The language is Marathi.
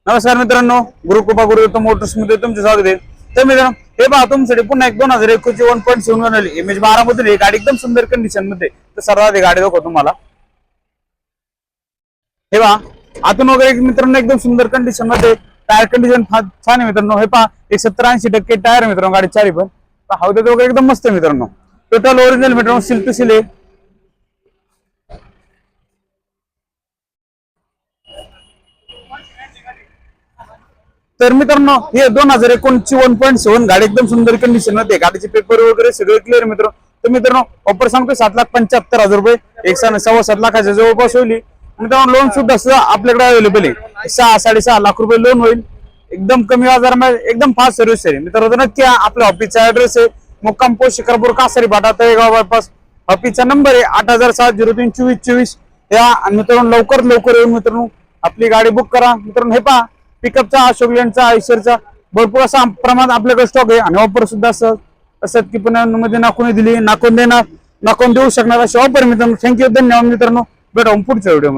नमस्कार मित्रांनो, गुरुकृपा गुरुदत्त मोटर्स मध्ये तुमचे स्वागत आहे। तर मित्रांनो, हे पहा तुमच्यासाठी पुन्हा एक 2021 ची 1.7 बनवली इमेज 12 मधून ही गाडी एकदम सुंदर कंडिशन मध्ये। तर सर्वात ही गाडी दाखवतो तुम्हाला। हे पहा आतून वगैरे मित्रांनो एकदम सुंदर कंडिशन मध्ये, टायर कंडिशन छान आहे मित्रांनो। हे पहा एक 70-80% टायर आहे मित्रांनो गाडी चारी पण। हौद्यात वगैरे एकदम मस्त आहे मित्रांनो। टोटल ओरिजिनल मित्रांनो सील टू सील आहे। तर मित्रांनो हे 2019 ची 1.7 गाडी एकदम सुंदर कंडिशन मध्ये, गाडीचे पेपर वगैरे सगळे क्लिअर मित्रांनो। तर मित्रांनो ऑफर सांगतो 7,75,000 रुपये, 1.7 लाखाच्या जवळपास होईल मित्रांनो। लोन सुद्धा आपल्याकडे अवेलेबल आहे, 6-6.5 लाख रुपये लोन होईल। एकदम कमी व्याजामध्ये एकदम फास्ट सर्व्हिस आहे मित्रांनो। नक्की आपल्या ऑफिसचा ऍड्रेस आहे मुक्काम पोस्ट शिकारपूर कासारी फाटा तळेगाव बायपास। ऑफिसचा नंबर आहे 8,007-03-24-24। या मित्रांनो लवकर येऊन मित्रांनो आपली गाडी बुक करा मित्रांनो। हे पहा पिकअपचा, अशोक लेंडचा, आयशरचा भरपूर असा प्रमाणात आपल्याकडे स्टॉक आहे आणि ऑफर सुद्धा असं की पुण्यामध्ये नाकोनी दिली, नाकोन देऊ शकणार अशी ऑफर मित्रांनो। थँक्यू, धन्यवाद मित्रांनो। भेटू पुढच्या व्हिडिओ।